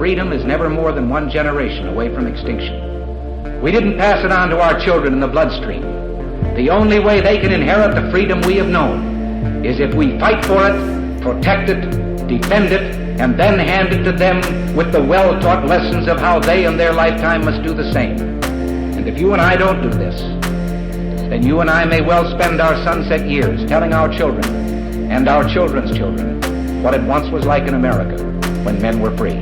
freedom is never more than one generation away from extinction. We didn't pass it on to our children in the bloodstream. The only way they can inherit the freedom we have known is if we fight for it, protect it, defend it, and then hand it to them with the well-taught lessons of how they in their lifetime must do the same. And if you and I don't do this, then you and I may well spend our sunset years telling our children and our children's children what it once was like in America when men were free.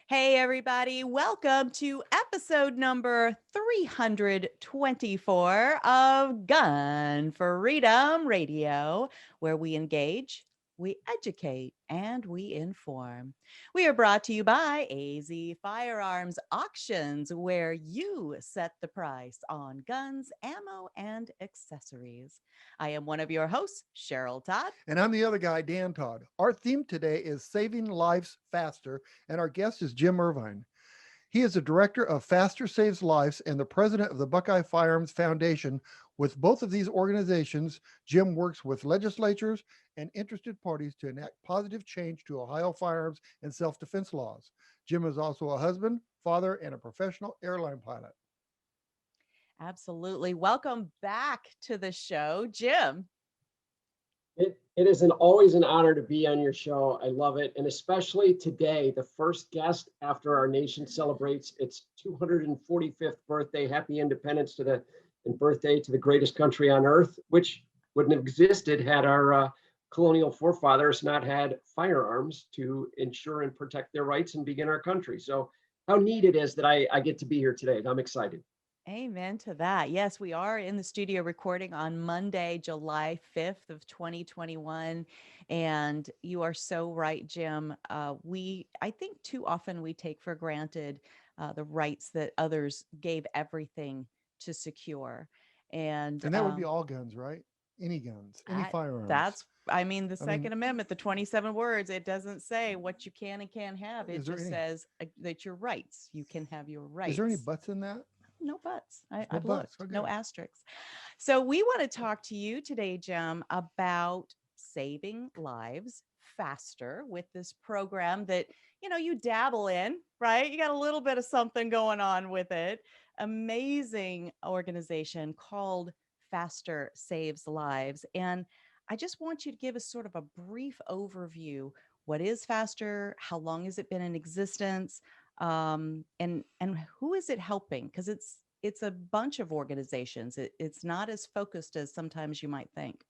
Hey everybody, welcome to episode number 324 of Gun Freedom Radio, where we engage, we educate, and we inform. We are brought to you by AZ Firearms Auctions, where you set the price on guns, ammo, and accessories. I am one of your hosts, Cheryl Todd. And I'm the other guy, Dan Todd. Our theme today is Saving Lives Faster, and our guest is Jim Irvine. He is the director of FASTERSavesLives and the president of the Buckeye Firearms Foundation. With both of these organizations, Jim works with legislators and interested parties to enact positive change to Ohio firearms and self-defense laws. Jim is also a husband, father, and a professional airline pilot. Absolutely. Welcome back to the show, Jim. It is always an honor to be on your show. I love it. And especially today, the first guest after our nation celebrates its 245th birthday. Happy Independence and birthday to the greatest country on earth, which wouldn't have existed had our colonial forefathers not had firearms to ensure and protect their rights and begin our country. So how neat it is that I get to be here today. I'm excited. Amen to that. Yes, we are in the studio recording on Monday, July 5th of 2021. And you are so right, Jim. I think too often we take for granted the rights that others gave everything to secure. And that would be all guns, right? Any guns, any firearms. The Second Amendment, the 27 words, it doesn't say what you can and can't have. It just says that your rights, you can have your rights. Is there any buts in that? No buts. I've looked. Okay. No asterisks. So we want to talk to you today, Jim, about saving lives faster with this program that, you dabble in, right? You got a little bit of something going on with it. Amazing organization called FASTERSavesLives. And I just want you to give us sort of a brief overview. What is FASTER? How long has it been in existence? And who is it helping? Because it's a bunch of organizations. It's not as focused as sometimes you might think.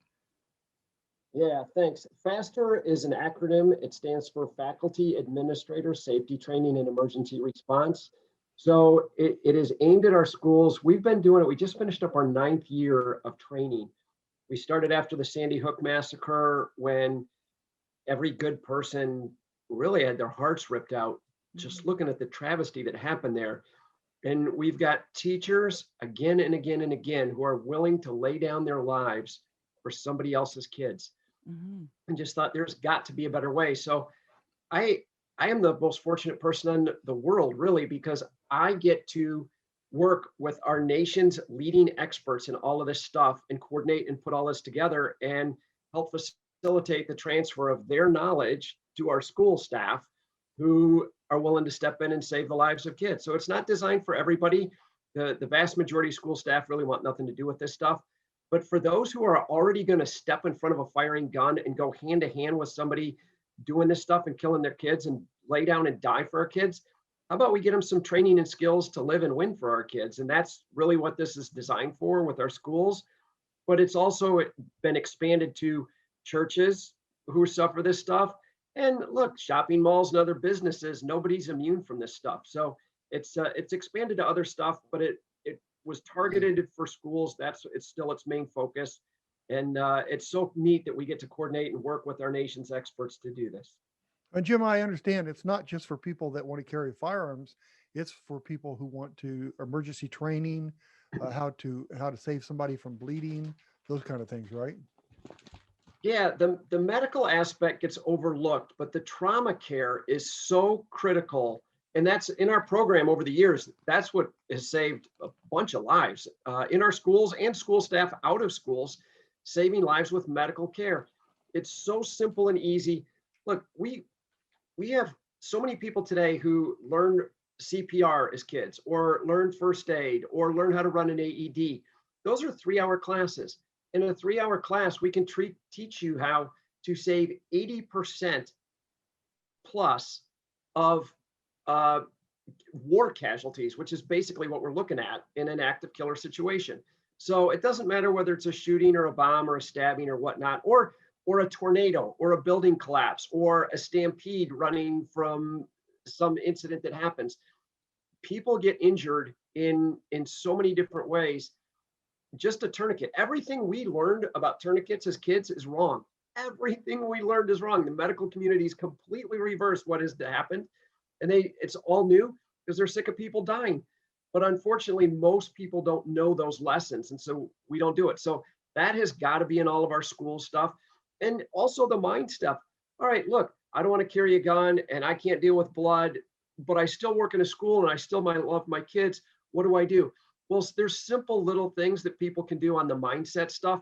Yeah, thanks. FASTER is an acronym. It stands for Faculty Administrator Safety Training and Emergency Response. So it is aimed at our schools. We've been doing it. We just finished up our 9th year of training. We started after the Sandy Hook massacre, when every good person really had their hearts ripped out just looking at the travesty that happened there. And we've got teachers again and again and again who are willing to lay down their lives for somebody else's kids. And just thought there's got to be a better way. So I am the most fortunate person in the world, really, because I get to work with our nation's leading experts in all of this stuff and coordinate and put all this together and help facilitate the transfer of their knowledge to our school staff who are willing to step in and save the lives of kids. So it's not designed for everybody. The vast majority of school staff really want nothing to do with this stuff. But for those who are already going to step in front of a firing gun and go hand to hand with somebody doing this stuff and killing their kids and lay down and die for our kids, how about we get them some training and skills to live and win for our kids? And that's really what this is designed for with our schools. But it's also been expanded to churches who suffer this stuff. And look, shopping malls and other businesses, nobody's immune from this stuff. So it's expanded to other stuff, but it was targeted for schools. It's still its main focus. And it's so neat that we get to coordinate and work with our nation's experts to do this. And Jim, I understand it's not just for people that want to carry firearms. It's for people who want to emergency training, how to save somebody from bleeding, those kind of things, right? Yeah, the medical aspect gets overlooked, but the trauma care is so critical And that's in our program over the years. That's what has saved a bunch of lives in our schools and school staff out of schools, saving lives with medical care. It's so simple and easy. Look, we have so many people today who learn CPR as kids, or learn first aid, or learn how to run an AED. Those are 3-hour classes. In a 3-hour class, we can teach you how to save 80% plus of war casualties, which is basically what we're looking at in an active killer situation. So it doesn't matter whether it's a shooting or a bomb or a stabbing or whatnot, or a tornado or a building collapse or a stampede running from some incident that happens. People get injured in so many different ways. Just a tourniquet. Everything we learned about tourniquets as kids is wrong. Everything we learned is wrong. The medical community's completely reversed what has happened. And it's all new because they're sick of people dying. But unfortunately, most people don't know those lessons. And so we don't do it. So that has got to be in all of our school stuff. And also the mind stuff. All right, look, I don't want to carry a gun and I can't deal with blood, but I still work in a school and I still might love my kids. What do I do? Well, there's simple little things that people can do on the mindset stuff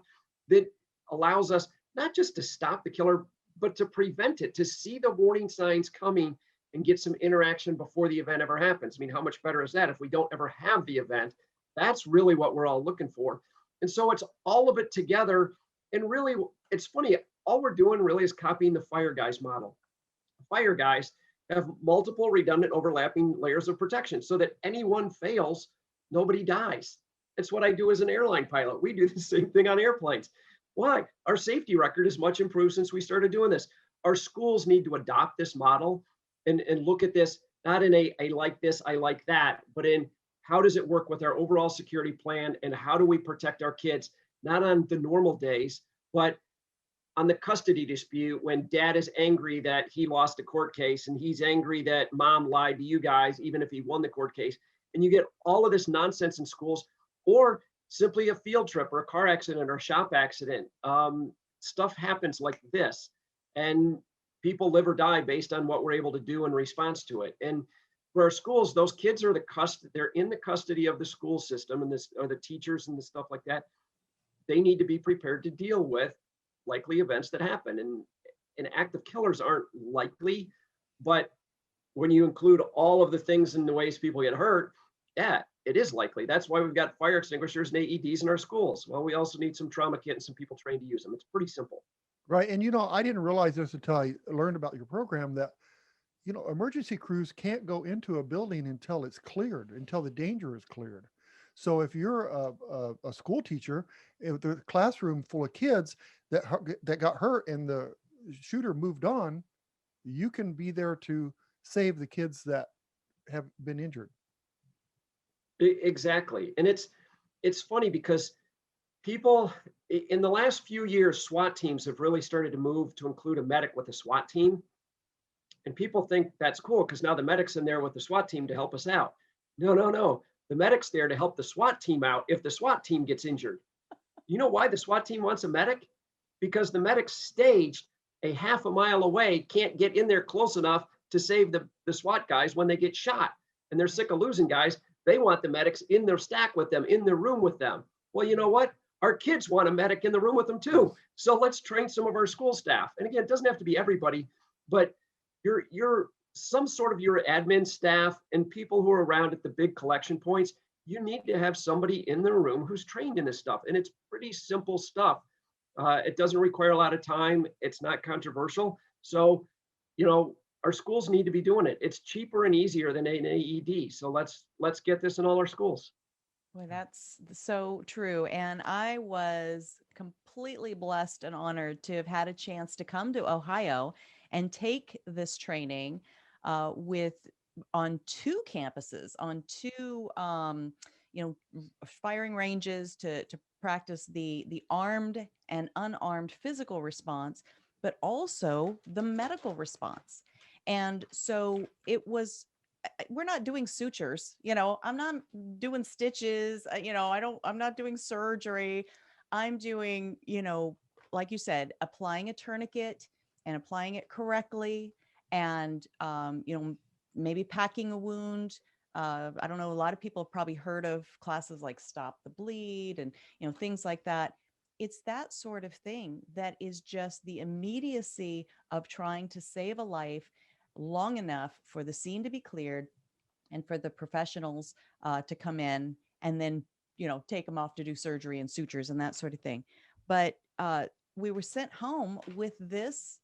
that allows us not just to stop the killer, but to prevent it, to see the warning signs coming and get some interaction before the event ever happens. I mean, how much better is that if we don't ever have the event? That's really what we're all looking for. And so it's all of it together. And really, it's funny, all we're doing really is copying the fire guys model. Fire guys have multiple redundant overlapping layers of protection so that any one fails, nobody dies. It's what I do as an airline pilot. We do the same thing on airplanes. Why? Our safety record is much improved since we started doing this. Our schools need to adopt this model and look at this, not in I like this, I like that, but in how does it work with our overall security plan and how do we protect our kids, not on the normal days, but on the custody dispute when dad is angry that he lost a court case and he's angry that mom lied to you guys, even if he won the court case. And you get all of this nonsense in schools, or simply a field trip or a car accident or a shop accident. Stuff happens like this, and people live or die based on what we're able to do in response to it. And for our schools, those kids are they're in the custody of the school system and this, or the teachers and the stuff like that. They need to be prepared to deal with likely events that happen. And active killers aren't likely, but when you include all of the things and the ways people get hurt, yeah, it is likely. That's why we've got fire extinguishers and AEDs in our schools. Well, we also need some trauma kit and some people trained to use them. It's pretty simple. Right. And, I didn't realize this until I learned about your program that, emergency crews can't go into a building until it's cleared, until the danger is cleared. So if you're a school teacher, if the classroom full of kids that got hurt and the shooter moved on, you can be there to save the kids that have been injured. Exactly. And it's funny because people in the last few years, SWAT teams have really started to move to include a medic with a SWAT team. And people think that's cool because now the medic's in there with the SWAT team to help us out. No. The medic's there to help the SWAT team out if the SWAT team gets injured. You know why the SWAT team wants a medic? Because the medic's staged a half a mile away, can't get in there close enough to save the SWAT guys when they get shot. And they're sick of losing guys. They want the medics in their stack with them, in their room with them. Well, you know what? Our kids want a medic in the room with them too. So let's train some of our school staff. And again, it doesn't have to be everybody, but you're some sort of your admin staff and people who are around at the big collection points, you need to have somebody in the room who's trained in this stuff. And it's pretty simple stuff. It doesn't require a lot of time. It's not controversial. So, our schools need to be doing it. It's cheaper and easier than an AED. So let's get this in all our schools. Well, that's so true. And I was completely blessed and honored to have had a chance to come to Ohio and take this training on 2 campuses, on 2 firing ranges to practice the armed and unarmed physical response, but also the medical response. And so we're not doing sutures, I'm not doing stitches, I'm not doing surgery. I'm doing, like you said, applying a tourniquet and applying it correctly and, maybe packing a wound. I don't know, a lot of people have probably heard of classes like Stop the Bleed and, things like that. It's that sort of thing that is just the immediacy of trying to save a life long enough for the scene to be cleared and for the professionals to come in and then, take them off to do surgery and sutures and that sort of thing. But we were sent home with this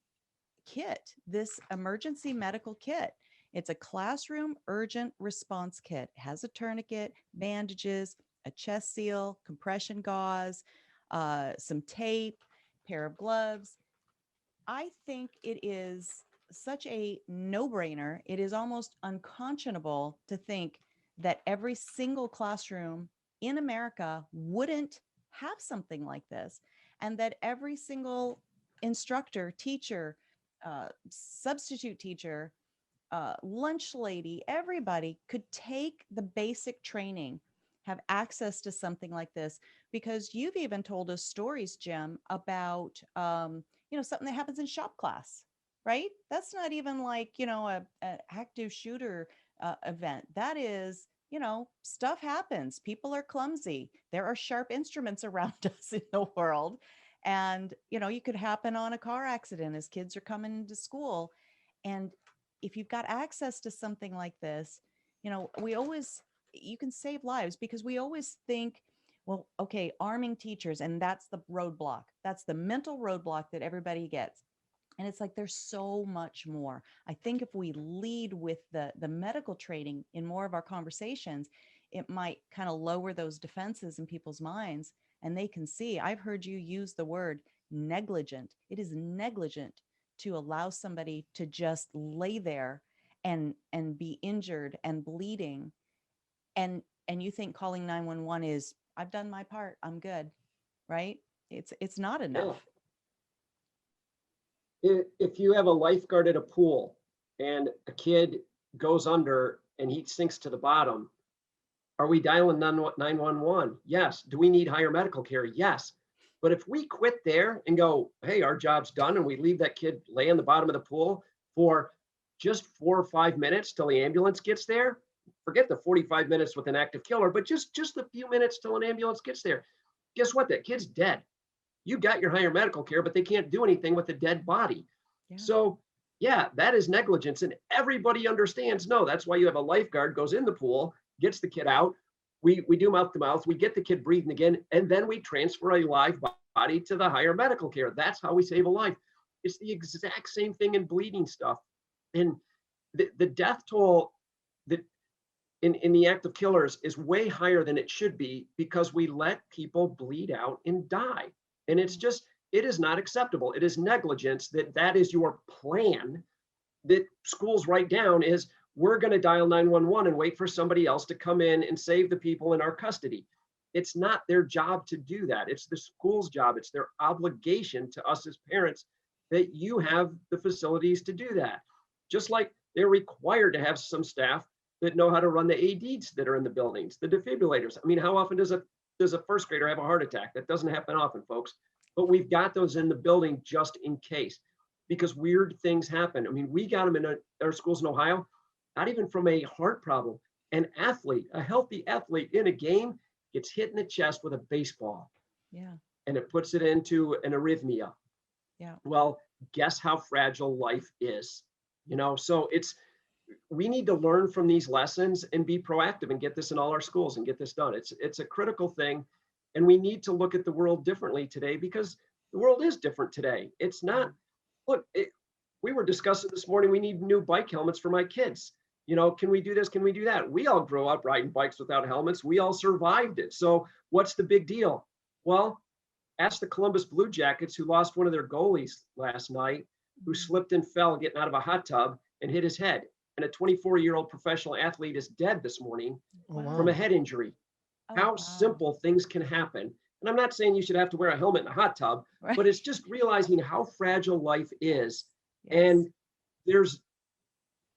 kit, this emergency medical kit. It's a classroom urgent response kit. It has a tourniquet, bandages, a chest seal, compression gauze, some tape, pair of gloves. I think it is such a no-brainer. It is almost unconscionable to think that every single classroom in America wouldn't have something like this, and that every single instructor, teacher, substitute teacher, lunch lady, everybody could take the basic training, have access to something like this. Because you've even told us stories, Jim, about something that happens in shop class, right? That's not even like an active shooter event. That is, stuff happens. People are clumsy. There are sharp instruments around us in the world. And, you could happen on a car accident as kids are coming into school. And if you've got access to something like this, you can save lives, because we always think, well, okay, arming teachers, and that's the roadblock. That's the mental roadblock that everybody gets. And it's like, there's so much more. I think if we lead with the medical training in more of our conversations, it might kind of lower those defenses in people's minds, and they can see. I've heard you use the word negligent. It is negligent to allow somebody to just lay there and be injured and bleeding. And you think calling 911 is, I've done my part, I'm good, right? It's not enough. If you have a lifeguard at a pool and a kid goes under and he sinks to the bottom, are we dialing 911? Yes. Do we need higher medical care? Yes. But if we quit there and go, hey, our job's done, and we leave that kid lay on the bottom of the pool for just 4 or 5 minutes till the ambulance gets there, forget the 45 minutes with an active killer, but just a few minutes till an ambulance gets there. Guess what? That kid's dead. You got your higher medical care, but they can't do anything with a dead body. Yeah. So yeah, that is negligence. And everybody understands, no, that's why you have a lifeguard goes in the pool, gets the kid out. We do mouth to mouth, we get the kid breathing again, and then we transfer a live body to the higher medical care. That's how we save a life. It's the exact same thing in bleeding stuff. And the death toll that in the act of killers is way higher than it should be, because we let people bleed out and die. And it's just, it is not acceptable. It is negligence that is your plan that schools write down is, we're going to dial 911 and wait for somebody else to come in and save the people in our custody. It's not their job to do that. It's the school's job. It's their obligation to us as parents that you have the facilities to do that. Just like they're required to have some staff that know how to run the AEDs that are in the buildings, the defibrillators. I mean, how often does a first grader have a heart attack? That doesn't happen often, folks. But we've got those in the building just in case, because weird things happen. I mean, we got them in our schools in Ohio, not even from a heart problem. An athlete, a healthy athlete in a game gets hit in the chest with a baseball. Yeah. And it puts it into an arrhythmia. Yeah. Well, guess how fragile life is, so we need to learn from these lessons and be proactive and get this in all our schools and get this done. It's a critical thing. And we need to look at the world differently today, because the world is different today. It's not, we were discussing this morning, we need new bike helmets for my kids. Can we do this? Can we do that? We all grew up riding bikes without helmets. We all survived it. So what's the big deal? Well, ask the Columbus Blue Jackets, who lost one of their goalies last night, who slipped and fell getting out of a hot tub and hit his head. And a 24-year-old professional athlete is dead this morning from a head injury. How simple things can happen. And I'm not saying you should have to wear a helmet in a hot tub, right, but it's just realizing how fragile life is. Yes. And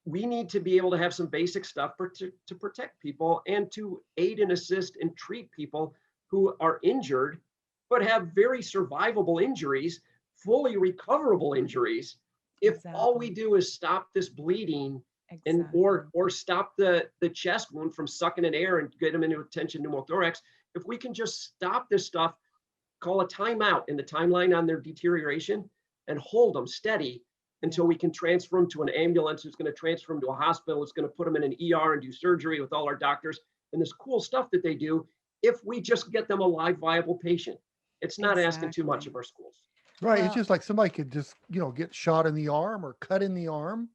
we need to be able to have some basic stuff to protect people and to aid and assist and treat people who are injured, but have very survivable injuries, fully recoverable injuries. If all we do is stop this bleeding and Exactly. or stop the chest wound from sucking in air and get them into a tension pneumothorax. If we can just stop this stuff, call a timeout in the timeline on their deterioration and hold them steady until we can transfer them to an ambulance who's going to transfer them to a hospital. It's going to put them in an ER and do surgery with all our doctors and this cool stuff that they do. If we just get them a live, viable patient, it's not asking too much Exactly. of our schools. Right. It's Well, just like somebody could just, get shot in the arm or cut in the arm,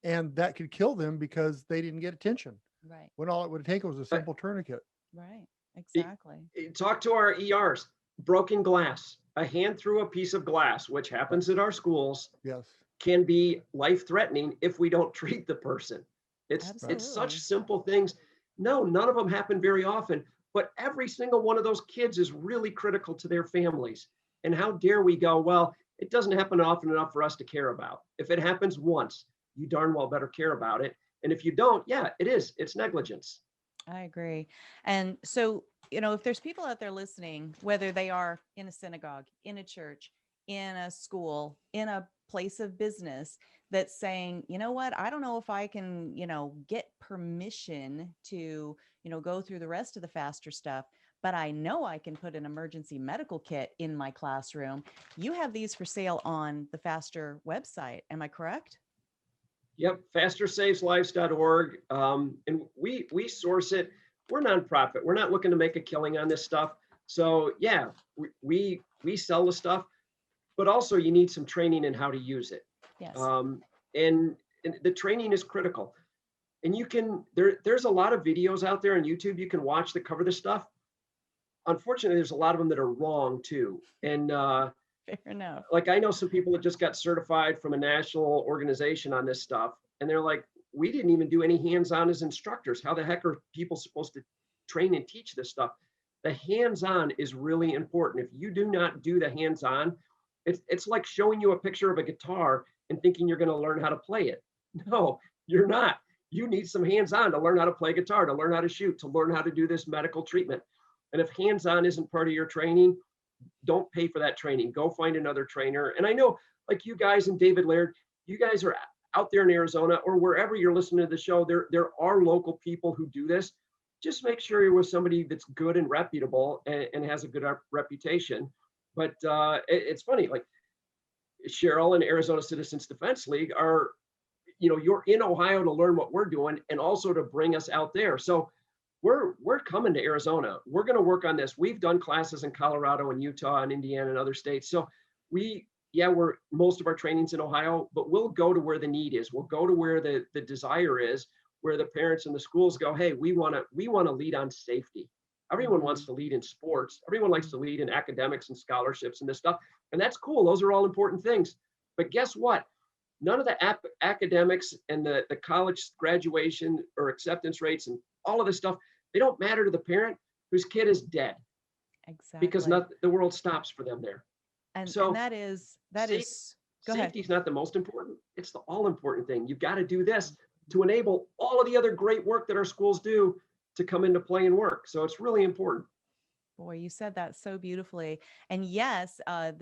and that could kill them because they didn't get attention. right, When all it would take was a simple tourniquet. right. Exactly. Talk to our ERs. Broken glass, a hand through a piece of glass, which happens at our schools, Yes. can be life-threatening if we don't treat the person. It's Absolutely. such simple things. No, none of them happen very often, but every single one of those kids is really critical to their families. And how dare we go, well, it doesn't happen often enough for us to care about. If it happens once, you darn well better care about it. And if you don't, yeah, it is. It's negligence. I agree. And so, if there's people out there listening, whether they are in a synagogue, in a church, in a school, in a place of business, that's saying, you know what, I don't know if I can, get permission to, go through the rest of the FASTER stuff, but I know I can put an emergency medical kit in my classroom. You have these for sale on the FASTER website. Am I correct? Yep, FASTERSavesLives.org. And we source it. We're nonprofit. We're not looking to make a killing on this stuff. So yeah, we sell the stuff, but also you need some training in how to use it. Yes. And the training is critical. And there's a lot of videos out there on YouTube you can watch that cover this stuff. Unfortunately, there's a lot of them that are wrong too. And Fair enough. like I know some people that just got certified from a national organization on this stuff, and they're like, we didn't even do any hands-on as instructors. How the heck are people supposed to train and teach this stuff? The hands-on is really important. If you do not do the hands-on, it's like showing you a picture of a guitar and thinking you're going to learn how to play it. No, you're not. You need some hands-on to learn how to play guitar, to learn how to shoot, to learn how to do this medical treatment. And if hands-on isn't part of your training, don't pay for that training. Go find another trainer. And I know, like you guys and David Laird, you guys are out there in Arizona or wherever you're listening to the show. There are local people who do this. Just make sure you're with somebody that's good and reputable and has a good reputation. But it's funny, like Cheryl and Arizona Citizens Defense League are, you're in Ohio to learn what we're doing and also to bring us out there. So we're coming to Arizona. We're going to work on this. We've done classes in Colorado and Utah and Indiana and other states. So we're most of our training's in Ohio, but we'll go to where the need is. We'll go to where the desire is, where the parents and the schools go, hey, we want to lead on safety. Everyone wants to lead in sports. Everyone likes to lead in academics and scholarships and this stuff. And that's cool. Those are all important things. But guess what? None of the academics and the college graduation or acceptance rates and all of this stuff, they don't matter to the parent whose kid is dead. Exactly. Because the world stops for them there. And So that is go ahead. safety is not the most important. It's the all important thing. You've got to do this to enable all of the other great work that our schools do to come into play and work. So it's really important. Boy, you said that so beautifully. And yes, I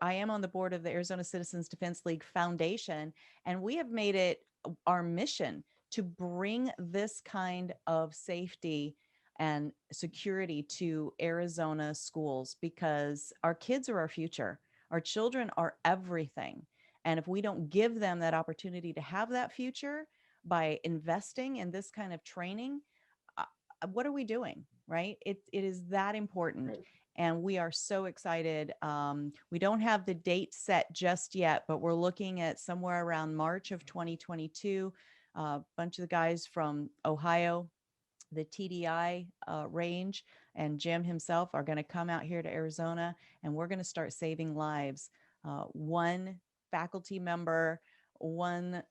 am on the board of the Arizona Citizens Defense League Foundation, and we have made it our mission to bring this kind of safety and security to Arizona schools, because our kids are our future. Our children are everything. And if we don't give them that opportunity to have that future by investing in this kind of training, what are we doing? Right? It is that important. Right. And we are so excited. We don't have the date set just yet, but we're looking at somewhere around March of 2022. A bunch of the guys from Ohio, the TDI range, and Jim himself are going to come out here to Arizona, and we're going to start saving lives. One faculty member, one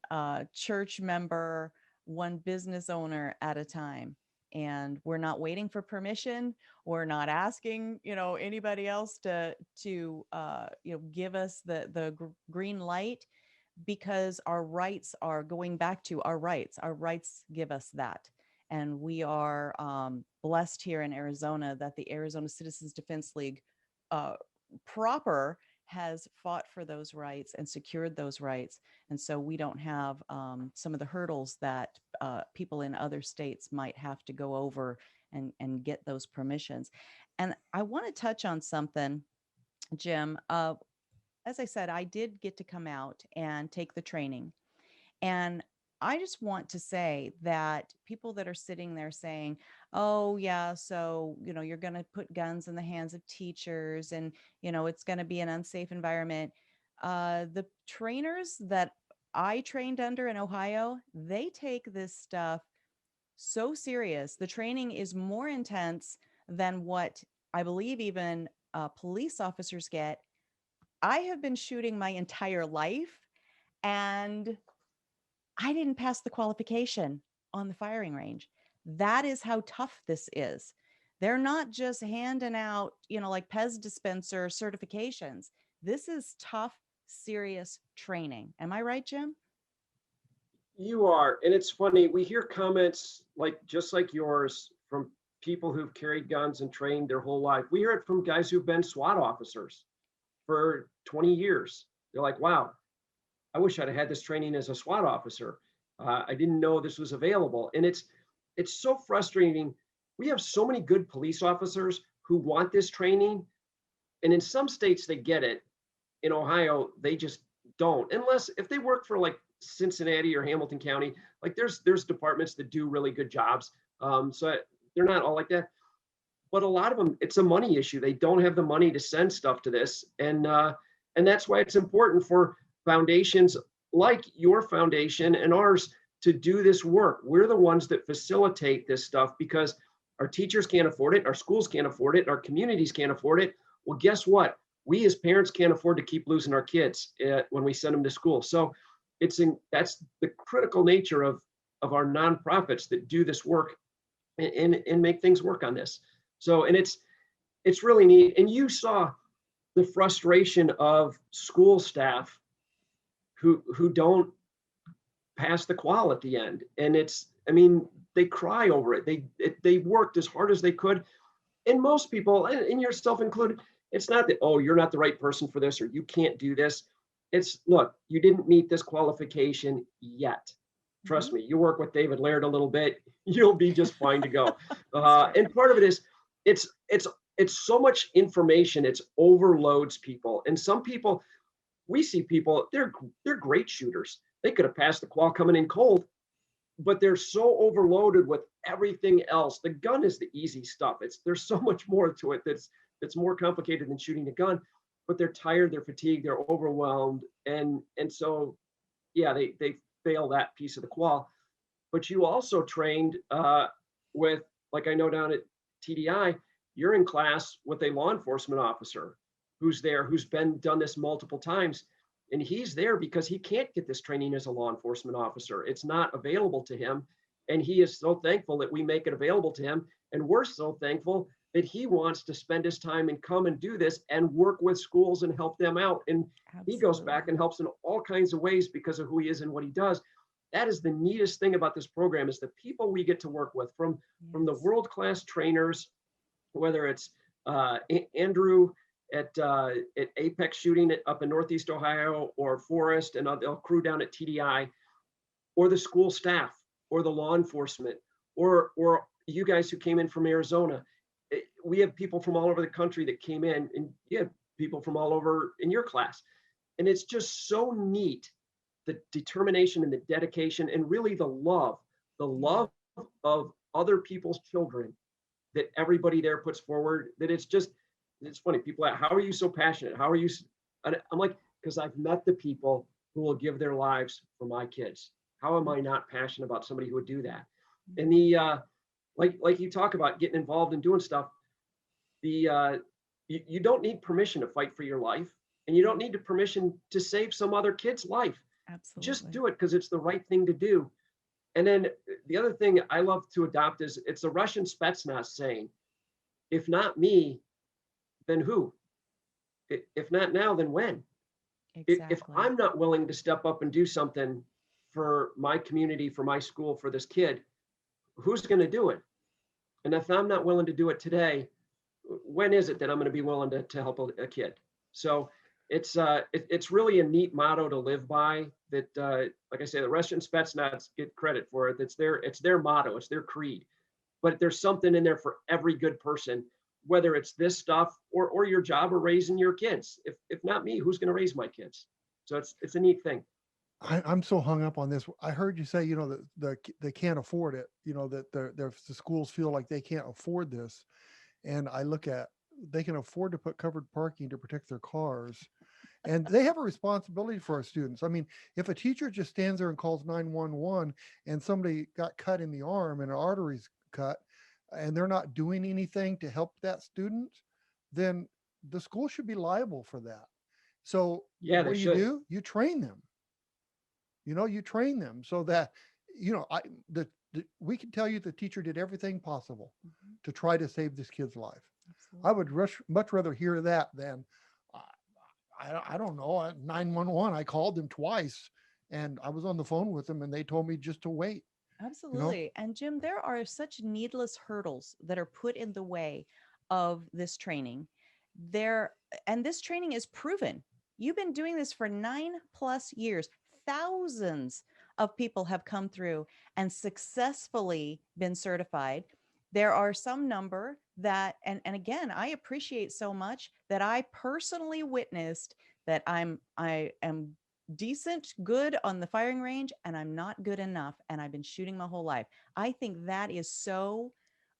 church member, one business owner at a time. And we're not waiting for permission. We're not asking, anybody else to give us the green light, because our rights are going back to our rights. Our rights give us that. And we are blessed here in Arizona that the Arizona Citizens Defense League proper has fought for those rights and secured those rights. And so we don't have some of the hurdles that people in other states might have to go over and get those permissions. And I want to touch on something, Jim. As I said, I did get to come out and take the training. And I just want to say that people that are sitting there saying, oh, yeah, so, you're going to put guns in the hands of teachers and, it's going to be an unsafe environment. The trainers that I trained under in Ohio, they take this stuff so serious. The training is more intense than what I believe even police officers get. I have been shooting my entire life, and I didn't pass the qualification on the firing range. That is how tough this is. They're not just handing out, like Pez dispenser certifications. This is tough, serious training. Am I right, Jim? You are. And it's funny, we hear comments just like yours from people who've carried guns and trained their whole life. We hear it from guys who've been SWAT officers for 20 years. They're like, wow, I wish I'd have had this training as a SWAT officer. I didn't know this was available. And it's so frustrating. We have so many good police officers who want this training. And in some states, they get it. In Ohio, they just don't. Unless if they work for like Cincinnati or Hamilton County, like there's departments that do really good jobs. So they're not all like that. But a lot of them, it's a money issue. They don't have the money to send stuff to this. And that's why it's important for foundations like your foundation and ours to do this work. We're the ones that facilitate this stuff because our teachers can't afford it, our schools can't afford it, our communities can't afford it. Well, guess what? We as parents can't afford to keep losing our kids when we send them to school. So that's the critical nature of our nonprofits that do this work and make things work on this. So, and it's really neat. And you saw the frustration of school staff who don't pass the qual at the end. And they cry over it. They worked as hard as they could. And most people, and yourself included, it's not that, oh, you're not the right person for this or you can't do this. It's, look, you didn't meet this qualification yet. Trust me, you work with David Laird a little bit, you'll be just fine to go. And part of it is, it's so much information, it's overloads people. And some people, we see people, they're great shooters. They could have passed the qual coming in cold, but they're so overloaded with everything else. The gun is the easy stuff. There's so much more to it that's more complicated than shooting a gun, but they're tired, they're fatigued, they're overwhelmed. And so, yeah, they fail that piece of the qual. But you also trained with, like I know down at TDI, you're in class with a law enforcement officer who's there, who's done this multiple times. And he's there because he can't get this training as a law enforcement officer. It's not available to him. And he is so thankful that we make it available to him. And we're so thankful that he wants to spend his time and come and do this and work with schools and help them out. And He goes back and helps in all kinds of ways because of who he is and what he does. That is the neatest thing about this program, is the people we get to work with, from the world-class trainers, whether it's Andrew at Apex Shooting up in Northeast Ohio, or Forrest and the crew down at TDI, or the school staff, or the law enforcement, or you guys who came in from Arizona. We have people from all over the country that came in, and you have people from all over in your class. And it's just so neat, the determination and the dedication, and really the love of other people's children that everybody there puts forward, that it's funny. People ask, how are you so passionate? How are you? I'm like, because I've met the people who will give their lives for my kids. How am I not passionate about somebody who would do that? And like you talk about getting involved and doing stuff, you don't need permission to fight for your life, and you don't need the permission to save some other kid's life. Absolutely. Just do it because it's the right thing to do. And then the other thing I love to adopt is, it's the Russian Spetsnaz saying, if not me, then who? If not now, then when? Exactly. If I'm not willing to step up and do something for my community, for my school, for this kid, who's going to do it? And if I'm not willing to do it today, when is it that I'm going to be willing to help a kid? So it's really a neat motto to live by. That like I say, the Russian Spetsnaz get credit for it. It's their motto. It's their creed. But there's something in there for every good person, whether it's this stuff or your job or raising your kids. If not me, who's going to raise my kids? So it's a neat thing. I'm so hung up on this. I heard you say, that they can't afford it, that the schools feel like they can't afford this. And I look at, they can afford to put covered parking to protect their cars. And they have a responsibility for our students. I mean, if a teacher just stands there and calls 911 and somebody got cut in the arm and an artery's cut, and they're not doing anything to help that student, then the school should be liable for that. So Yeah, what they should. do? You train them. You train them so that, we can tell you the teacher did everything possible to try to save this kid's life. Absolutely. I would much rather hear that than, I don't know, 911. I called them twice and I was on the phone with them and they told me just to wait. Absolutely. And Jim, there are such needless hurdles that are put in the way of this training. And this training is proven. You've been doing this for 9+ years. Thousands of people have come through and successfully been certified. There are some number that, and again, I appreciate so much that I personally witnessed that I am decent, good on the firing range, and I'm not good enough. And I've been shooting my whole life. I think that is so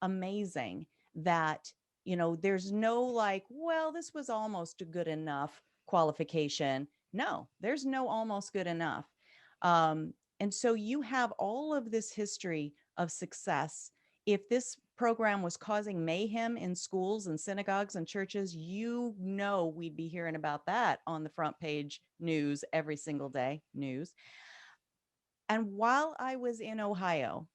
amazing that, there's no like, well, this was almost a good enough qualification. No, there's no almost good enough. And so you have all of this history of success. If this program was causing mayhem in schools and synagogues and churches, we'd be hearing about that on the front page news every single day, news. And while I was in Ohio,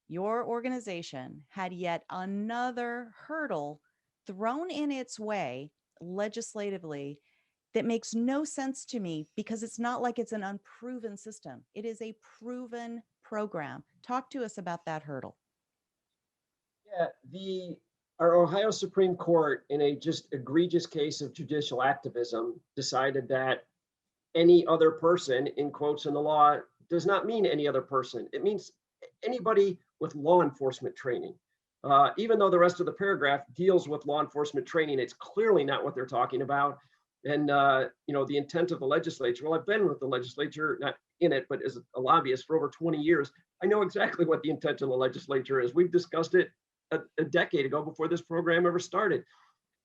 your organization had yet another hurdle thrown in its way legislatively that makes no sense to me, because it's not like it's an unproven system. It is a proven program. Talk to us about that hurdle. Yeah, our Ohio Supreme Court, in a just egregious case of judicial activism, decided that any other person, in quotes in the law, does not mean any other person. It means anybody with law enforcement training. Even though the rest of the paragraph deals with law enforcement training, it's clearly not what they're talking about. And, the intent of the legislature, well, I've been with the legislature, not in it, but as a lobbyist for over 20 years. I know exactly what the intent of the legislature is. We've discussed it a decade ago before this program ever started.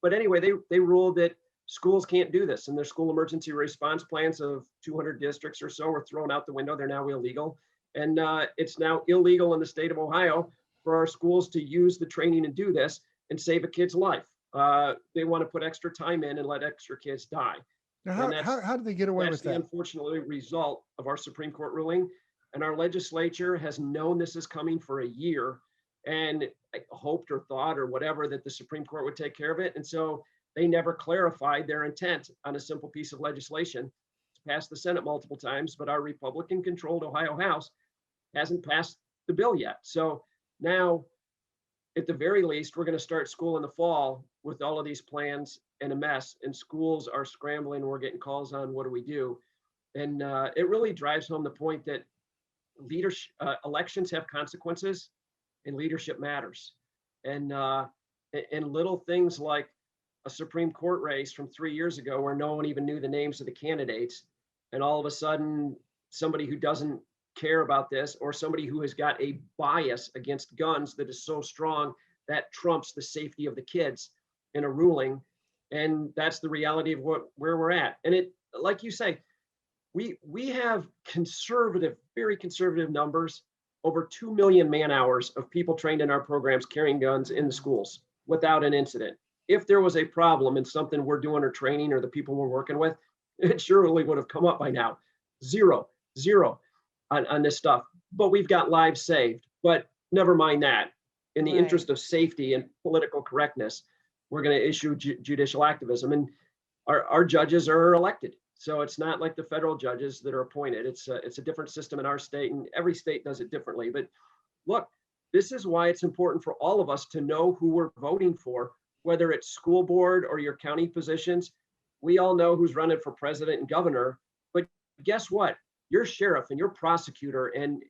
But anyway, they ruled that schools can't do this, and their school emergency response plans of 200 districts or so were thrown out the window. They're now illegal. And it's now illegal in the state of Ohio for our schools to use the training and do this and save a kid's life. They want to put extra time in and let extra kids die. Now, how do they get away with that? That's the unfortunately result of our Supreme Court ruling. And our legislature has known this is coming for a year and hoped or thought or whatever that the Supreme Court would take care of it. And so they never clarified their intent on a simple piece of legislation. It's passed the Senate multiple times, but our Republican-controlled Ohio House hasn't passed the bill yet. So now, at the very least, we're going to start school in the fall with all of these plans and a mess, and schools are scrambling. We're getting calls on what do we do? And it really drives home the point that leadership, elections have consequences, and leadership matters. And little things like a Supreme Court race from 3 years ago where no one even knew the names of the candidates, and all of a sudden somebody who doesn't care about this, or somebody who has got a bias against guns that is so strong that trumps the safety of the kids in a ruling. And that's the reality of where we're at. And it, like you say, we have conservative, very conservative numbers, over 2 million man hours of people trained in our programs carrying guns in the schools without an incident. If there was a problem in something we're doing or training or the people we're working with, it surely would have come up by now. Zero on this stuff, but we've got lives saved. But never mind that. In the interest of safety and political correctness, we're going to issue judicial activism, and our judges are elected. So it's not like the federal judges that are appointed. It's a different system in our state, and every state does it differently. But look, this is why it's important for all of us to know who we're voting for, whether it's school board or your county positions. we all know who's running for president and governor, but guess what? Your sheriff and your prosecutor and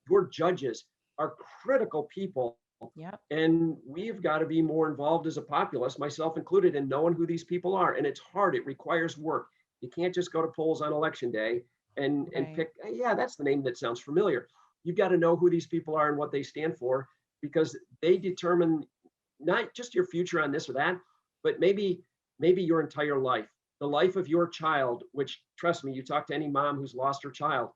your judges are critical people. Yep. And we've got to be more involved as a populace, myself included, in knowing who these people are. And it's hard. It requires work. You can't just go to polls on election day and Right. pick, yeah, that's the name that sounds familiar. You've got to know who these people are and what they stand for, because they determine not just your future on this or that, but maybe your entire life, the life of your child, which, trust me, you talk to any mom who's lost her child,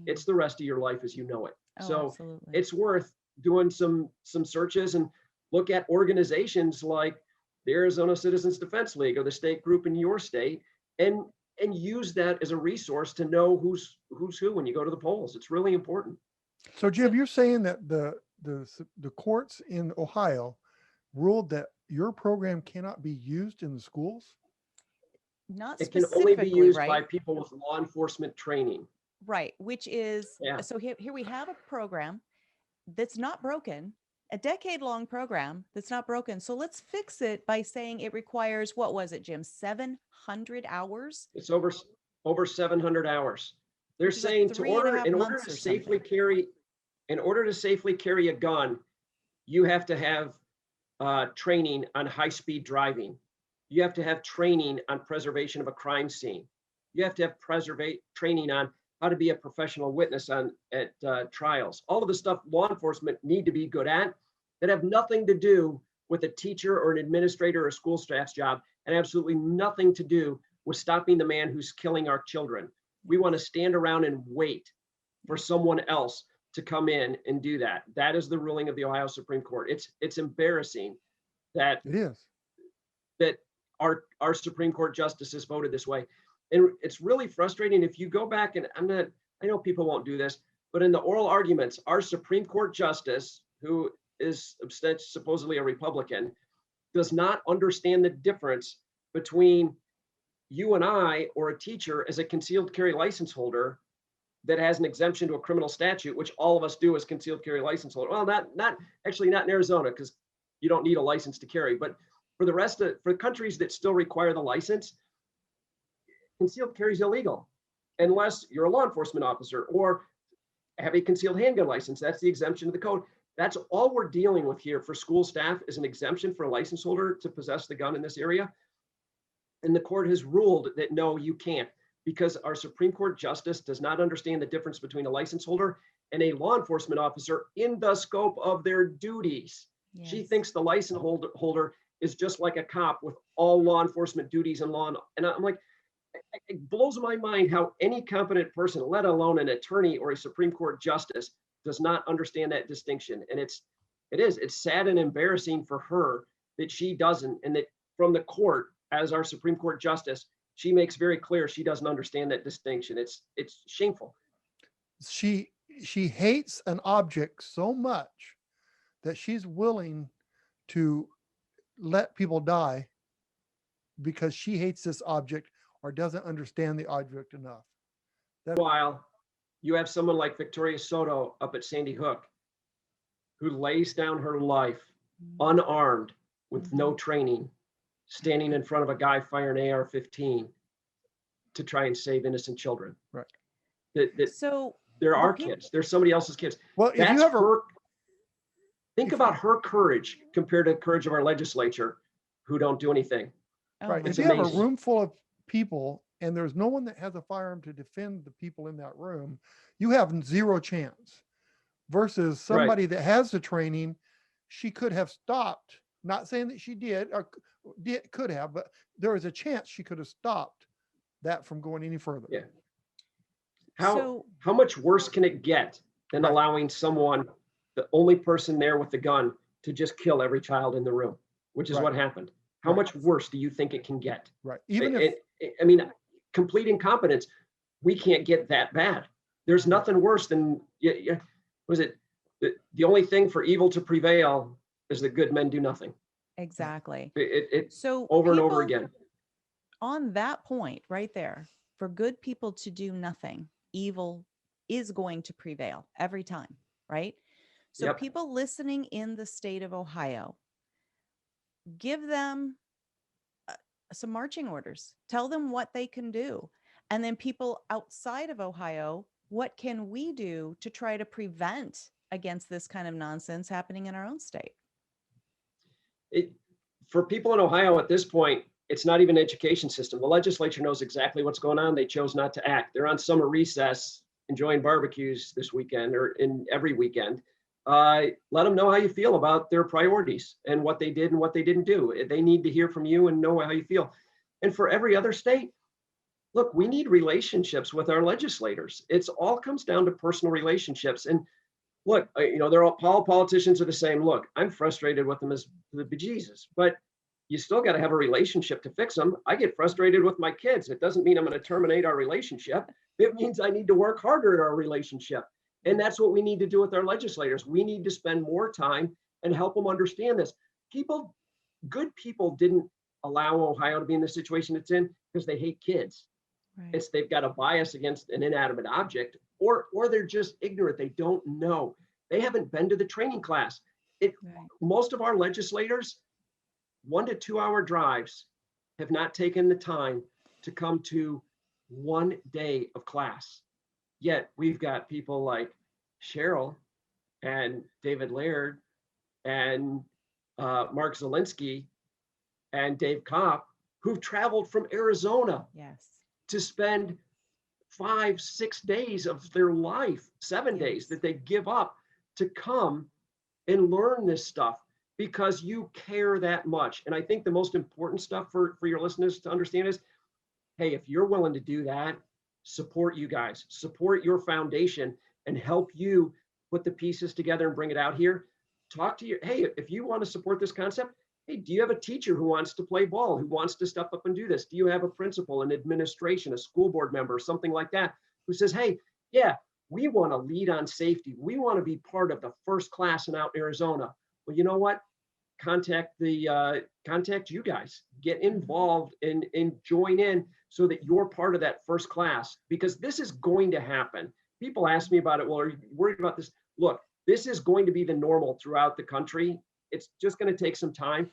it's the rest of your life as you know it. Oh, So absolutely. it's worth doing some searches and look at organizations like the Arizona Citizens Defense League or the state group in your state, and use that as a resource to know who's who when you go to the polls. It's really important. So Jim, you're saying that the courts in Ohio ruled that your program cannot be used in the schools? Not It can only be specifically, used right? by people with law enforcement training. Right, which is, Yeah. so here we have a program that's not broken, a decade-long program that's not broken. So let's fix it by saying it requires, what was it, Jim? 700 hours? It's over 700 hours. They're Which is like saying in 3.5 order months to or safely something. carry a gun, you have to have training on high-speed driving. You have to have training on preservation of a crime scene. You have to have training on how to be a professional witness at trials. All of the stuff law enforcement need to be good at that have nothing to do with a teacher or an administrator or a school staff's job, and absolutely nothing to do with stopping the man who's killing our children. We want to stand around and wait for someone else to come in and do that. That is the ruling of the Ohio Supreme Court. It's embarrassing that It is. that our Supreme Court justices voted this way. And it's really frustrating if you go back, and I know people won't do this, but in the oral arguments, our Supreme Court justice, who is supposedly a Republican, does not understand the difference between you and I or a teacher as a concealed carry license holder that has an exemption to a criminal statute, which all of us do as concealed carry license holder. Well, not in Arizona, because you don't need a license to carry, but for countries that still require the license, concealed carry is illegal unless you're a law enforcement officer or have a concealed handgun license. That's the exemption to the code. That's all we're dealing with here for school staff, is an exemption for a license holder to possess the gun in this area. And the court has ruled that no, you can't, because our Supreme Court justice does not understand the difference between a license holder and a law enforcement officer in the scope of their duties. Yes. She thinks the license holder is just like a cop with all law enforcement duties and law. And I'm like, it blows my mind how any competent person, let alone an attorney or a Supreme Court justice, does not understand that distinction. And it's sad and embarrassing for her that she doesn't, and that from the court, as our Supreme Court justice, she makes very clear she doesn't understand that distinction. It's shameful. She hates an object so much that she's willing to let people die because she hates this object or doesn't understand the object enough. While you have someone like Victoria Soto up at Sandy Hook, who lays down her life unarmed with no training, standing in front of a guy firing an AR-15 to try and save innocent children. Right. So there are kids. There's somebody else's kids. Well, if you ever think about her courage compared to the courage of our legislature, who don't do anything. right, It's if you have amazing. a room full of people and there's no one that has a firearm to defend the people in that room, you have zero chance. Versus somebody that has the training, she could have stopped. Not saying that she did or could have, but there is a chance she could have stopped that from going any further. Yeah. How much worse can it get than allowing someone, the only person there with the gun, to just kill every child in the room, which is what happened? How much worse do you think it can get? Right. Even if, I mean, complete incompetence, we can't get that bad. There's nothing worse than, was it the only thing for evil to prevail is that good men do nothing. Exactly. So over and over again. On that point right there, for good people to do nothing, evil is going to prevail every time, right? So people listening in the state of Ohio, give them some marching orders. Tell them what they can do. And then people outside of Ohio, what can we do to try to prevent against this kind of nonsense happening in our own state? For people in Ohio at this point, it's not even an education system. The legislature knows exactly what's going on. They chose not to act. They're on summer recess, enjoying barbecues this weekend or in every weekend. Let them know how you feel about their priorities and what they did and what they didn't do. They need to hear from you and know how you feel. And for every other state, look, we need relationships with our legislators. It's all comes down to personal relationships. And look, they're all politicians are the same. Look, I'm frustrated with them as the bejesus, but you still got to have a relationship to fix them. I get frustrated with my kids. It doesn't mean I'm going to terminate our relationship. It means I need to work harder at our relationship. And that's what we need to do with our legislators. We need to spend more time and help them understand this. Good people didn't allow Ohio to be in the situation it's in because they hate kids. Right. They've got a bias against an inanimate object, or they're just ignorant. They don't know. They haven't been to the training class. Right. Most of our legislators, 1 to 2 hour drives, have not taken the time to come to 1 day of class. Yet we've got people like Cheryl and David Laird and Mark Zielinski and Dave Kopp, who've traveled from Arizona to spend 5-6 days of their life, 7 days that they give up to come and learn this stuff because you care that much. And I think the most important stuff for your listeners to understand is, hey, if you're willing to do that, support you guys, support your foundation and help you put the pieces together and bring it out here. Talk to hey, if you want to support this concept, hey, do you have a teacher who wants to play ball, who wants to step up and do this? Do you have a principal, an administration, a school board member, something like that, who says, hey, yeah, we want to lead on safety. We want to be part of the first class in out Arizona. Well, you know what? Contact you guys, get involved and join in so that you're part of that first class, because this is going to happen. People ask me about it. Well, are you worried about this? Look, this is going to be the normal throughout the country. It's just going to take some time.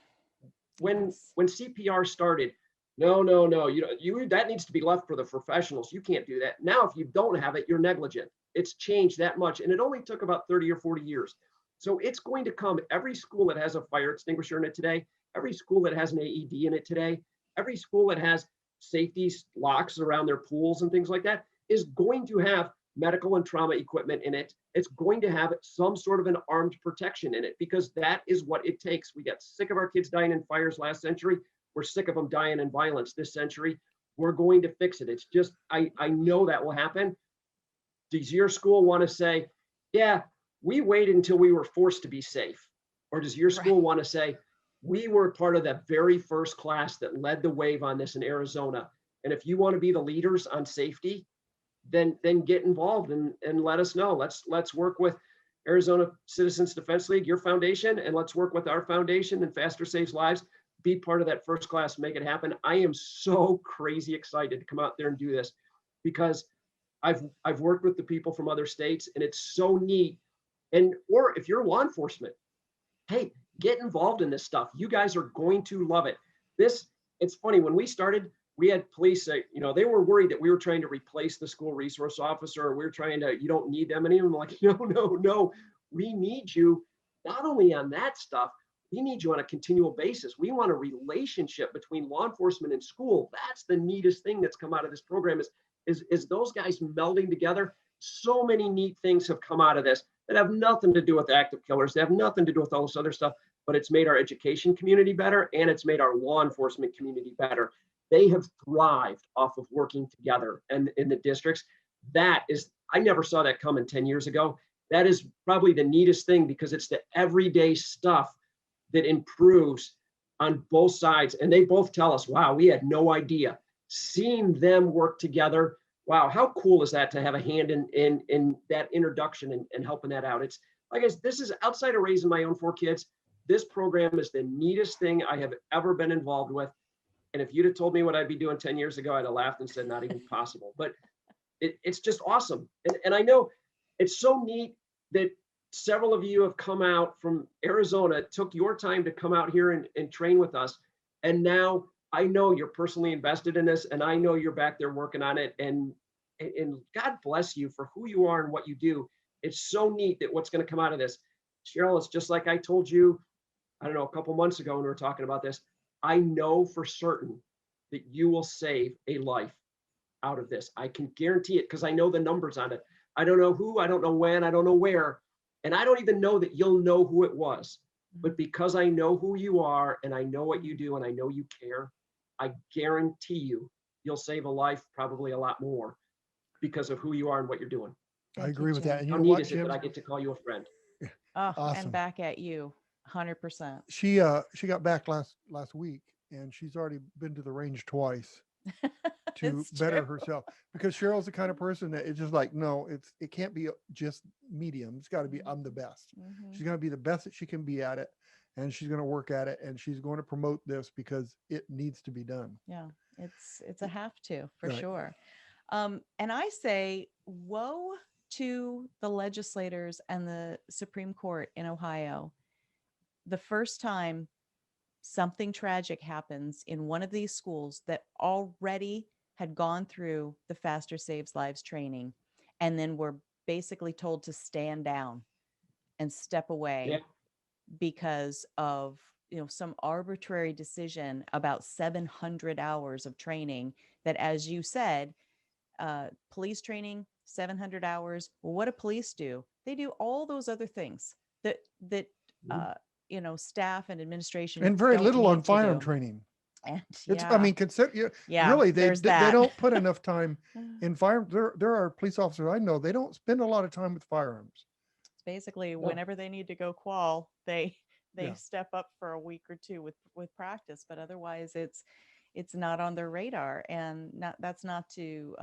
When CPR started, no, that needs to be left for the professionals. You can't do that. Now, if you don't have it, you're negligent. It's changed that much. And it only took about 30 or 40 years. So it's going to come. Every school that has a fire extinguisher in it today, every school that has an AED in it today, every school that has safety locks around their pools and things like that is going to have medical and trauma equipment in it. It's going to have some sort of an armed protection in it, because that is what it takes. We got sick of our kids dying in fires last century. We're sick of them dying in violence this century. We're going to fix it. It's just, I know that will happen. Does your school want to say, yeah, we waited until we were forced to be safe? Or does your school want to say, we were part of that very first class that led the wave on this in Arizona. And if you want to be the leaders on safety, then get involved and let us know. Let's work with Arizona Citizens Defense League, your foundation, and let's work with our foundation and FASTERSavesLives. Be part of that first class, make it happen. I am so crazy excited to come out there and do this, because I've worked with the people from other states, and it's so neat. Or if you're law enforcement, hey, get involved in this stuff. You guys are going to love it. It's funny, when we started, we had police say, they were worried that we were trying to replace the school resource officer, or we're trying to, you don't need them anymore. I'm like, no, we need you not only on that stuff, we need you on a continual basis. We want a relationship between law enforcement and school. That's the neatest thing that's come out of this program is those guys melding together. So many neat things have come out of this that have nothing to do with active killers. They have nothing to do with all this other stuff, but it's made our education community better, and it's made our law enforcement community better. They have thrived off of working together and in the districts. I never saw that coming 10 years ago. That is probably the neatest thing, because it's the everyday stuff that improves on both sides. And they both tell us, wow, we had no idea. Seeing them work together, wow, how cool is that to have a hand in that introduction and helping that out. It's like, this is outside of raising my own 4 kids. This program is the neatest thing I have ever been involved with. And if you'd have told me what I'd be doing 10 years ago, I'd have laughed and said, not even possible. But it's just awesome. And I know it's so neat that several of you have come out from Arizona, took your time to come out here and train with us. And now I know you're personally invested in this, and I know you're back there working on it. And God bless you for who you are and what you do. It's so neat that what's going to come out of this. Cheryl, it's just like I told you, I don't know, a couple months ago when we were talking about this. I know for certain that you will save a life out of this. I can guarantee it because I know the numbers on it. I don't know who, I don't know when, I don't know where, and I don't even know that you'll know who it was. But because I know who you are and I know what you do and I know you care, I guarantee you'll save a life, probably a lot more, because of who you are and what you're doing. I agree with that. And you How know neat what, is it Jim? that I get to call you a friend? Oh, Awesome. and back at you, 100%. She got back last week, and she's already been to the range twice to It's better true. herself, because Cheryl's the kind of person that it's just like, no, it can't be just medium. It's got to be, I'm the best. Mhm. She's going to be the best that she can be at it, and she's going to work at it, and she's going to promote this because it needs to be done. Yeah, it's a have to for Right. sure. And I say, woe to the legislators and the Supreme Court in Ohio. The first time something tragic happens in one of these schools that already had gone through the Faster Saves Lives training, and then were basically told to stand down and step away Yeah. because of some arbitrary decision about 700 hours of training that, as you said, police training, 700 hours. Well, what do police do? They do all those other things that staff and administration And very don't little on need to firearm do. training. And It's, yeah, I mean, consider, yeah, really, they there's that. don't put enough time in firearms. There are police officers I know, they don't spend a lot of time with firearms. Basically, No. whenever they need to go qual, they Yeah. step up for a week or two with practice, but otherwise it's not on their radar. And that's not to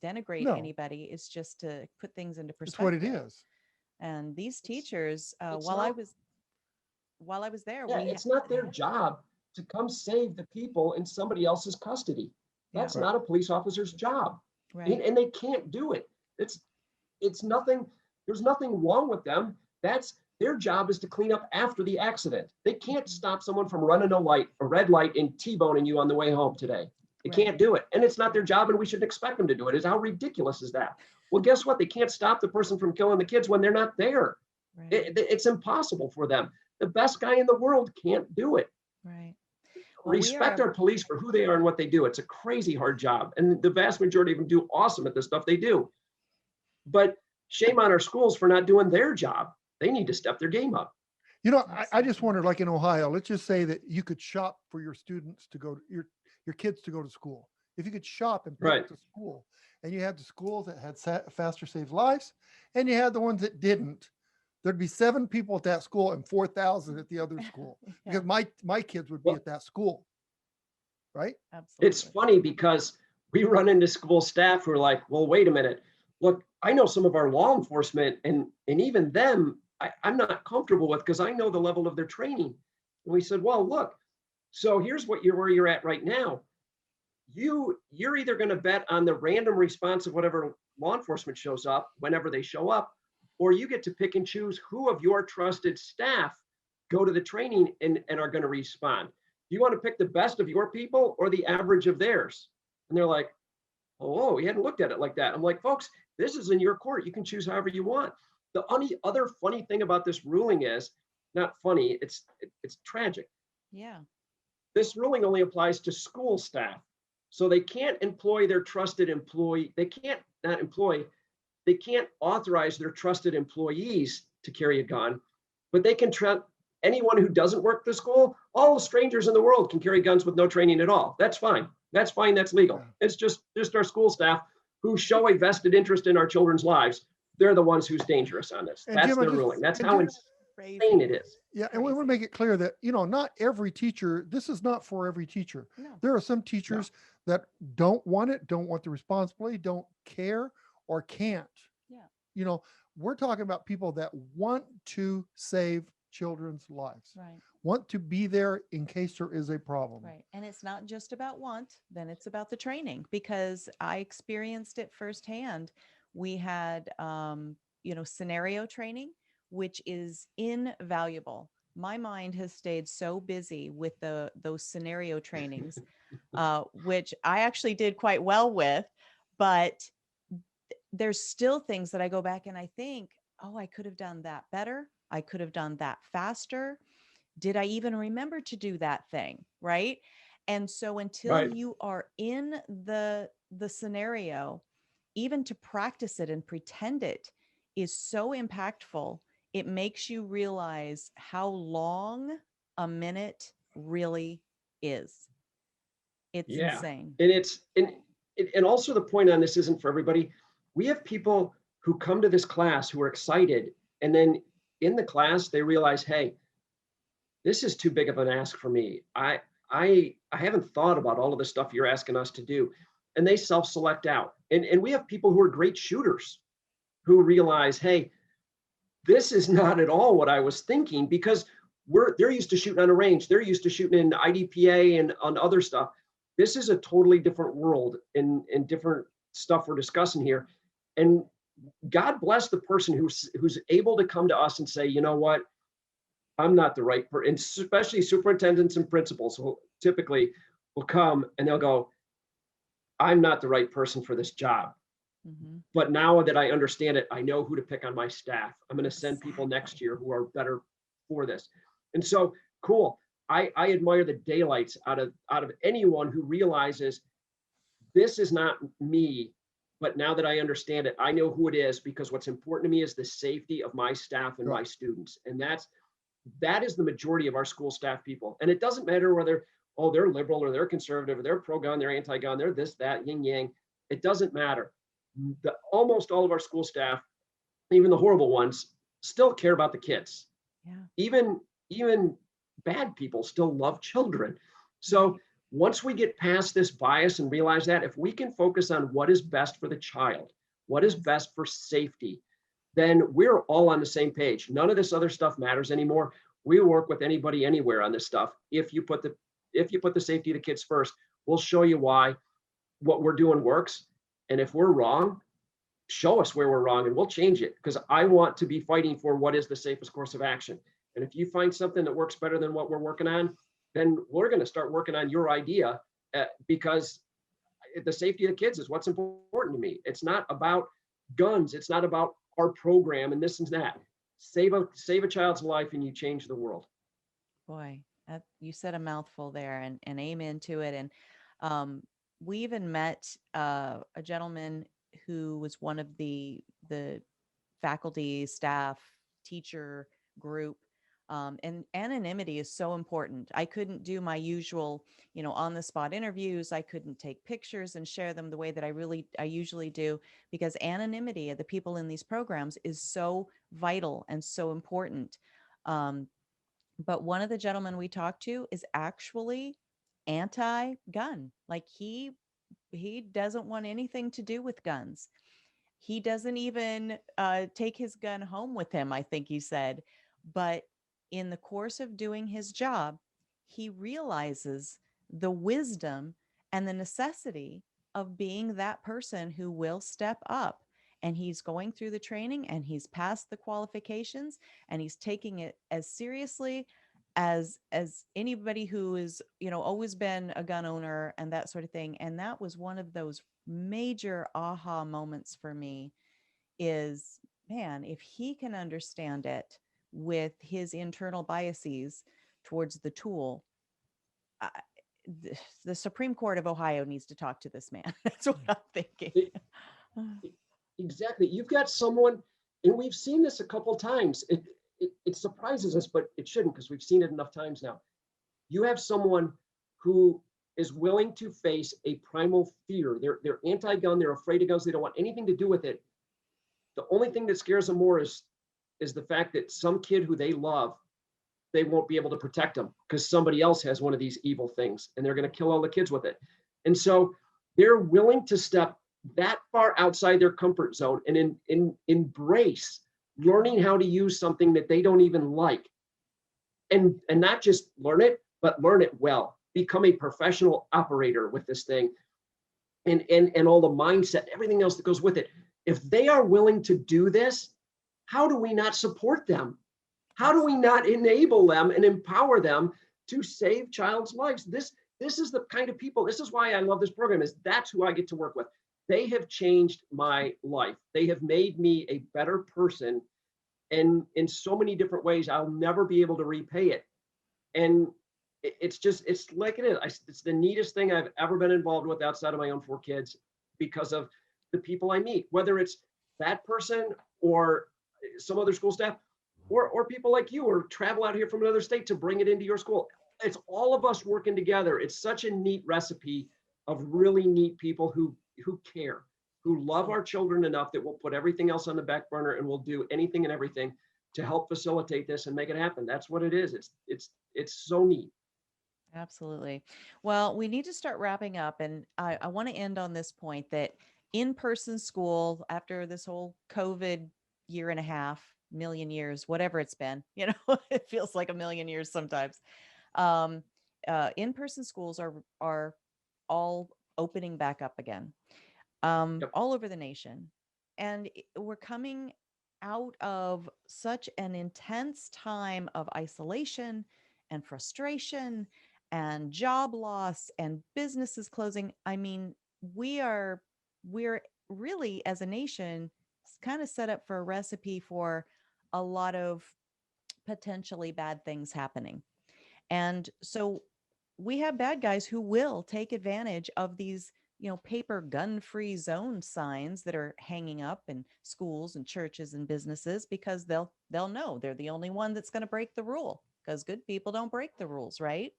denigrate No. anybody. It's just to put things into It's what perspective. it is. And these teachers, it's while not- I was there, Yeah, it's not their job to come save the people in somebody else's custody. That's Yeah. not a police officer's job. right. And they can't do it. It's nothing, there's nothing wrong with them. That's their job, is to clean up after the accident. They can't stop someone from running a red light and T-boning you on the way home today. They Right. can't do it. And it's not their job, and we shouldn't expect them to do it. How ridiculous is that? Well, guess what? They can't stop the person from killing the kids when they're not there. Right. It's impossible for them. The best guy in the world can't do it. Right. Well, we Respect are our police for who they are and what they do. It's a crazy hard job. And the vast majority of them do awesome at the stuff they do. But shame on our schools for not doing their job. They need to step their game up. You know, I just Absolutely. wondered, like in Ohio, let's just say that you could shop for your students to go to your kids to go to school. If you could shop and pick Right. the school, and you had the schools that had Faster Saves Lives, and you had the ones that didn't, there'd be 7 people at that school and 4,000 at the other school, Yeah, because my kids would be Well- at that school, right? absolutely. It's funny because we run into school staff who are like, well, wait a minute. Look, I know some of our law enforcement, and even them, I'm not comfortable with, because I know the level of their training. And we said, well, look, so here's where you're at right now. You're either going to bet on the random response of whatever law enforcement shows up whenever they show up, or you get to pick and choose who of your trusted staff go to the training and are going to respond. Do you want to pick the best of your people or the average of theirs? And they're like, oh, we hadn't looked at it like that. I'm like, folks, this is in your court. You can choose however you want. The only other funny thing about this ruling is, not funny, it's tragic. Yeah. This ruling only applies to school staff. So they can't employ their trusted employee. They can't authorize their trusted employees to carry a gun, but they can anyone who doesn't work the school, all the strangers in the world can carry guns with no training at all. That's fine. That's fine. That's legal. Yeah. It's just our school staff who show a vested interest in our children's lives. They're the ones who's dangerous on this. And That's Jim, I their just- ruling. That's and how Jim- insane it is. Yeah, and we want to make it clear that, not every teacher, this is not for every teacher. No. There are some teachers that don't want it, don't want the responsibility, don't care, or can't. Yeah. We're talking about people that want to save children's lives, Right. want to be there in case there is a problem. Right. And it's not just about want, then it's about the training, because I experienced it firsthand. We had, scenario training, which is invaluable. my mind has stayed so busy with those scenario trainings, which I actually did quite well with, but there's still things that I go back and I think, oh, I could have done that better. I could have done that faster. Did I even remember to do that thing? Right. And so until Right. you are in the scenario, even to practice it and pretend it is so impactful. It makes you realize how long a minute really is. It's Yeah. insane. And also the point on this isn't for everybody. We have people who come to this class who are excited, and then in the class they realize, hey, this is too big of an ask for me. I haven't thought about all of the stuff you're asking us to do. And they self-select out. And we have people who are great shooters who realize, hey, this is not at all what I was thinking, because they're used to shooting on a range. They're used to shooting in IDPA and on other stuff. This is a totally different world and different stuff we're discussing here. And God bless the person who's able to come to us and say, you know what, I'm not the right person. And especially superintendents and principals who typically will come and they'll go, I'm not the right person for this job. Mm-hmm. But now that I understand it, I know who to pick on my staff. I'm going to send people next year who are better for this. And so, cool. I admire the daylights out of anyone who realizes this is not me, but now that I understand it, I know who it is, because what's important to me is the safety of my staff and my students. And that is the majority of our school staff people. And it doesn't matter whether, oh, they're liberal or they're conservative or they're pro-gun, they're anti-gun, they're this, that, yin, yang. It doesn't matter. Almost all of our school staff, even the horrible ones, still care about the kids. Yeah. Even bad people still love children. So once we get past this bias and realize that, if we can focus on what is best for the child, what is best for safety, then we're all on the same page. None of this other stuff matters anymore. We work with anybody anywhere on this stuff. If you put the safety of the kids first, we'll show you why what we're doing works. And if we're wrong, show us where we're wrong and we'll change it, because I want to be fighting for what is the safest course of action. And if you find something that works better than what we're working on, then we're going to start working on your idea, because the safety of the kids is what's important to me. It's not about guns. It's not about our program and this and that. Save a child's life and you change the world. Boy, you said a mouthful there, and amen to it. And we even met a gentleman who was one of the faculty, staff, teacher group. And anonymity is so important. I couldn't do my usual, on the spot interviews. I couldn't take pictures and share them the way that I usually do, because anonymity of the people in these programs is so vital and so important. But one of the gentlemen we talked to is actually anti-gun. Like he doesn't want anything to do with guns. He doesn't even take his gun home with him, I think he said. But in the course of doing his job, he realizes the wisdom and the necessity of being that person who will step up. And he's going through the training and he's passed the qualifications and he's taking it as seriously as anybody who is, always been a gun owner and that sort of thing. And that was one of those major aha moments for me is, man, if he can understand it with his internal biases towards the tool, the Supreme Court of Ohio needs to talk to this man. That's what I'm thinking. Exactly. You've got someone, and we've seen this a couple of times. It surprises us, but it shouldn't, because we've seen it enough times now. You have someone who is willing to face a primal fear. They're anti-gun. They're afraid of guns. They don't want anything to do with it. The only thing that scares them more is the fact that some kid who they love, they won't be able to protect them because somebody else has one of these evil things and they're going to kill all the kids with it. And so they're willing to step that far outside their comfort zone and embrace learning how to use something that they don't even like. And not just learn it, but learn it well. Become a professional operator with this thing and all the mindset, everything else that goes with it. If they are willing to do this, how do we not support them? How do we not enable them and empower them to save child's lives? This is the kind of people, this is why I love this program, is that's who I get to work with. They have changed my life. They have made me a better person. And in so many different ways, I'll never be able to repay it. And it's like it is. It's the neatest thing I've ever been involved with outside of my own 4 kids because of the people I meet, whether it's that person or some other school staff or people like you, or travel out here from another state to bring it into your school. It's all of us working together. It's such a neat recipe of really neat people who care, who love our children enough that we'll put everything else on the back burner and we'll do anything and everything to help facilitate this and make it happen. That's what it is. It's so neat. Absolutely. Well, we need to start wrapping up. And I want to end on this point that in-person school, after this whole COVID year and a half, million years, whatever it's been, it feels like a million years sometimes. In-person schools are all opening back up again, Yep. all over the nation. And we're coming out of such an intense time of isolation and frustration and job loss and businesses closing. I mean, we're really, as a nation, kind of set up for a recipe for a lot of potentially bad things happening. And so we have bad guys who will take advantage of these, paper gun-free zone signs that are hanging up in schools and churches and businesses, because they'll know they're the only one that's going to break the rule, because good people don't break the rules, right?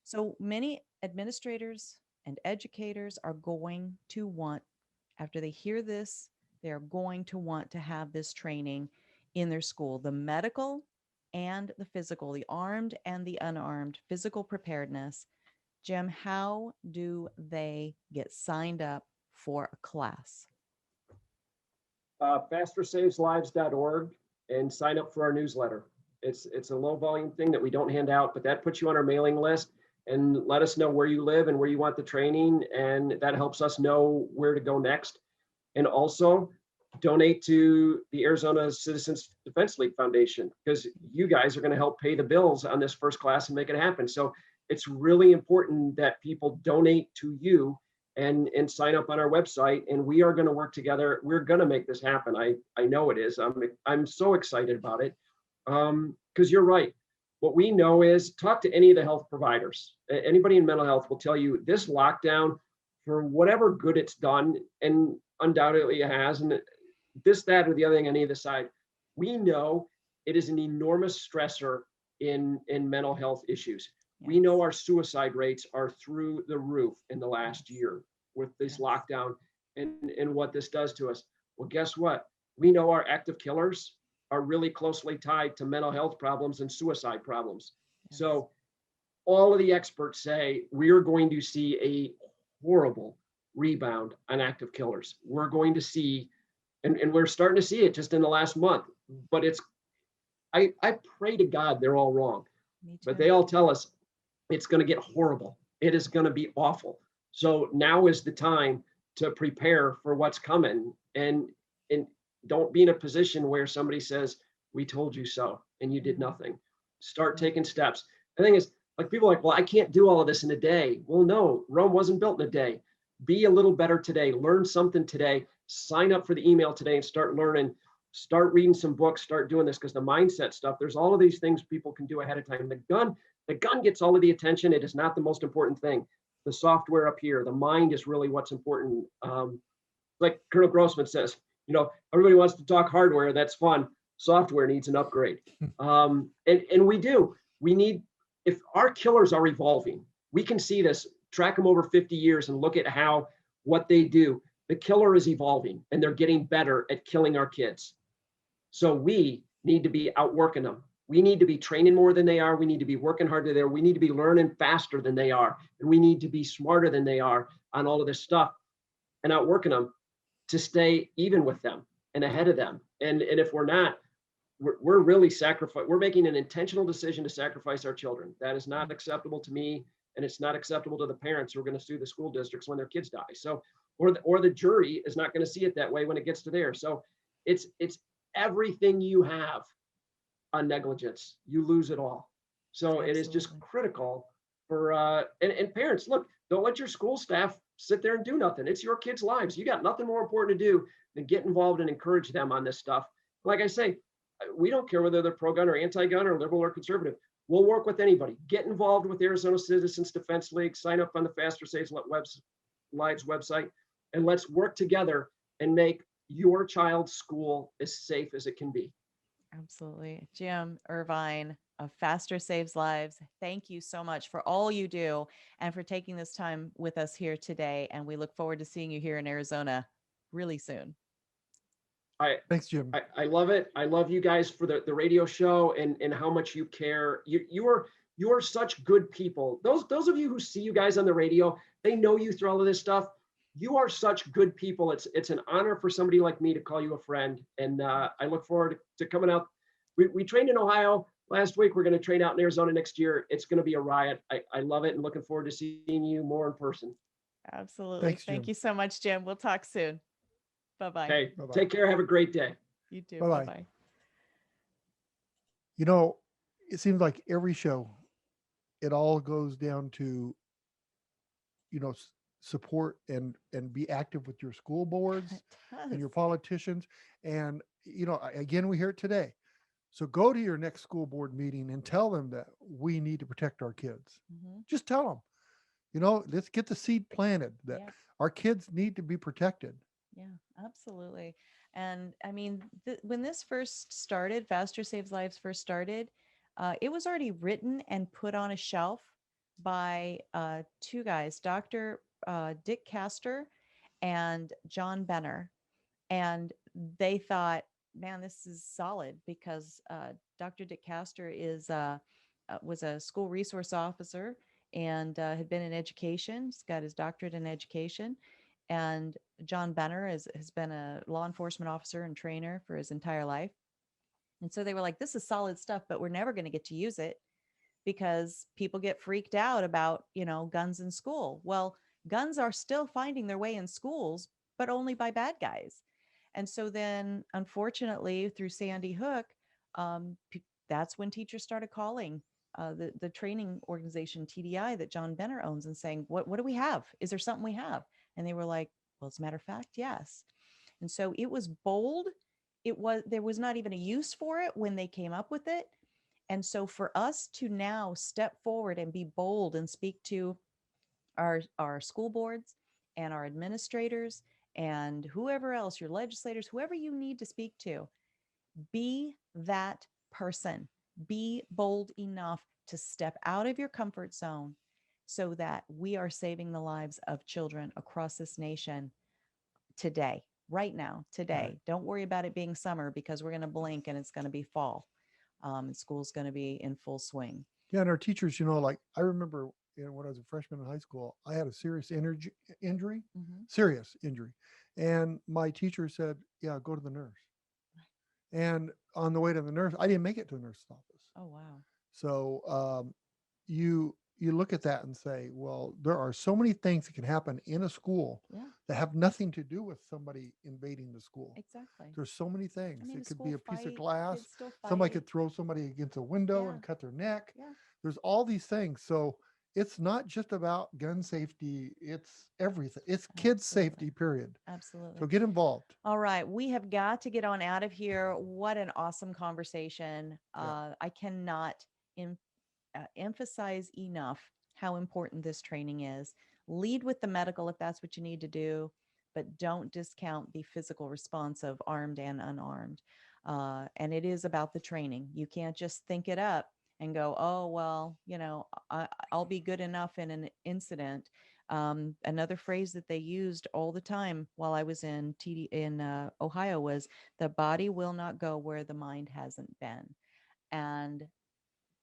So many administrators and educators are going to want, after they hear this, they're going to want to have this training in their school, the medical and the physical, the armed and the unarmed physical preparedness. Jim, how do they get signed up for a class? FASTERSavesLives.org and sign up for our newsletter. It's a low volume thing that we don't hand out, but that puts you on our mailing list and let us know where you live and where you want the training. And that helps us know where to go next. And also donate to the Arizona Citizens Defense League Foundation, because you guys are going to help pay the bills on this first class and make it happen. So it's really important that people donate to you and sign up on our website. And we are going to work together. We're going to make this happen. I know it is. I'm so excited about it. Because you're right. What we know is, talk to any of the health providers. Anybody in mental health will tell you this lockdown, for whatever good it's done, and undoubtedly it has, and this, that, or the other thing on either side, we know it is an enormous stressor in mental health issues. Yes. We know our suicide rates are through the roof in the last year with this lockdown and what this does to us. Well, guess what? We know our active killers are really closely tied to mental health problems and suicide problems. Yes. So all of the experts say we're going to see a horrible rebound on active killers. We're going to see, and we're starting to see it just in the last month, but I pray to God they're all wrong, but they all tell us it's going to get horrible. It is going to be awful. So now is the time to prepare for what's coming, and don't be in a position where somebody says, we told you so, and you did nothing. Start taking steps. The thing is, like, people are like, well, I can't do all of this in a day. Well, no, Rome wasn't built in a day. Be a little better today. Learn something today. Sign up for the email today and start learning. Start reading some books. Start doing this, because the mindset stuff, there's all of these things people can do ahead of time. The gun gets all of the attention. It is not the most important thing. The software up here, the mind is really what's important. Like Colonel Grossman says, everybody wants to talk hardware. That's fun. Software needs an upgrade. And we do. We need, if our killers are evolving, we can see this, track them over 50 years and look at what they do. The killer is evolving and they're getting better at killing our kids. So we need to be outworking them. We need to be training more than they are. We need to be working harder there. We need to be learning faster than they are. And we need to be smarter than they are on all of this stuff and outworking them to stay even with them and ahead of them. And if we're not, we're really we're making an intentional decision to sacrifice our children. That is not acceptable to me, and it's not acceptable to the parents who are going to sue the school districts when their kids die. So, or the jury is not going to see it that way when it gets to there. So it's everything you have on negligence, you lose it all. So it is just Absolutely. critical for and parents, look, don't let your school staff sit there and do nothing. It's your kids' lives. You got nothing more important to do than get involved and encourage them on this stuff. Like I say, we don't care whether they're pro-gun or anti-gun or liberal or conservative. We'll work with anybody. Get involved with Arizona Citizens Defense League. Sign up on the Lives website, and let's work together and make your child's school as safe as it can be. Absolutely. Jim Irvine of Faster Saves Lives, thank you so much for all you do and for taking this time with us here today. And we look forward to seeing you here in Arizona really soon. Thanks, Jim. I love it. I love you guys for the radio show and how much you care. You are such good people. Those of you who see you guys on the radio, they know you through all of this stuff. You are such good people. It's an honor for somebody like me to call you a friend. And I look forward to coming out. We trained in Ohio last week. We're going to train out in Arizona next year. It's going to be a riot. I love it and looking forward to seeing you more in person. Absolutely. Thanks, Thank Jim. you so much, Jim. We'll talk soon. Bye-bye. Hey, Bye-bye. take care. Have a great day. You too. Bye-bye. Bye-bye. You know, it seems like every show, it all goes down to, support and be active with your school boards It and does. your politicians. And, again, we hear it today. So go to your next school board meeting and tell them that we need to protect our kids. Mhm. Just tell them, let's get the seed planted that Yeah. our kids need to be protected. Yeah, absolutely. And I mean, when this first started, Faster Saves Lives first started, it was already written and put on a shelf by two guys, Dr. Dick Castor and John Benner. And they thought, man, this is solid because Dr. Dick Castor was a school resource officer and had been in education. He's got his doctorate in education. And John Benner has been a law enforcement officer and trainer for his entire life. And so they were like, this is solid stuff, but we're never going to get to use it because people get freaked out about, guns in school. Well, guns are still finding their way in schools, but only by bad guys. And so then, unfortunately, through Sandy Hook, that's when teachers started calling the training organization TDI that John Benner owns and saying, what do we have? Is there something we have? And they were like, well, as a matter of fact, yes. And so it was bold. There was not even a use for it when they came up with it. And so for us to now step forward and be bold and speak to our school boards and our administrators and whoever else, your legislators, whoever you need to speak to, be that person. Be bold enough to step out of your comfort zone so that we are saving the lives of children across this nation today, right now, today. Right. Don't worry about it being summer because we're going to blink and it's going to be fall. And school's going to be in full swing. Yeah. And our teachers, like I remember when I was a freshman in high school, I had a serious injury, Mm-hmm. serious injury. And my teacher said, yeah, go to the nurse. And on the way to the nurse, I didn't make it to the nurse's office. Oh, wow. So you look at that and say, well, there are so many things that can happen in a school Yeah, that have nothing to do with somebody invading the school. exactly. There's so many things. I mean, It a could school be a piece of fight, glass. kids still Somebody fight. could throw somebody against a window Yeah. and cut their neck. Yeah. There's all these things. So it's not just about gun safety. It's everything. It's kids' Absolutely. safety, period. Absolutely. So get involved. All right. We have got to get on out of here. What an awesome conversation. Yeah. I cannot emphasize enough how important this training is. Lead with the medical if that's what you need to do, but don't discount the physical response of armed and unarmed. And it is about the training. You can't just think it up and go, oh, well, I'll be good enough in an incident. Another phrase that they used all the time while I was in Ohio was, the body will not go where the mind hasn't been. And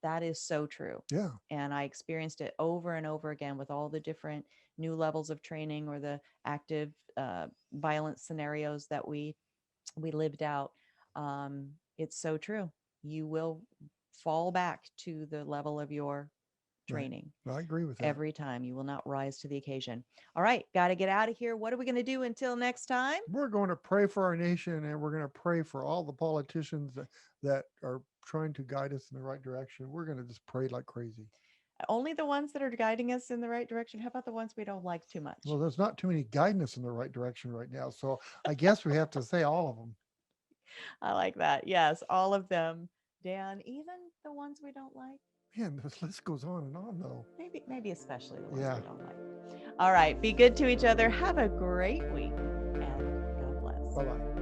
that is so true. Yeah. And I experienced it over and over again with all the different new levels of training or the active violence scenarios that we lived out. It's so true. You will fall back to the level of your training. I agree with that. Every time. You will not rise to the occasion. All right, got to get out of here. What are we going to do until next time? We're going to pray for our nation, and we're going to pray for all the politicians that are trying to guide us in the right direction. We're going to just pray like crazy. Only the ones that are guiding us in the right direction. How about the ones we don't like too much? Well, there's not too many guiding us in the right direction right now. So I guess we have to say all of them. I like that. Yes, all of them. Dan, even the ones we don't like? Man, this list goes on and on, though. Maybe especially the ones Yeah. we don't like. All right, be good to each other. Have a great week, and God bless. Bye-bye.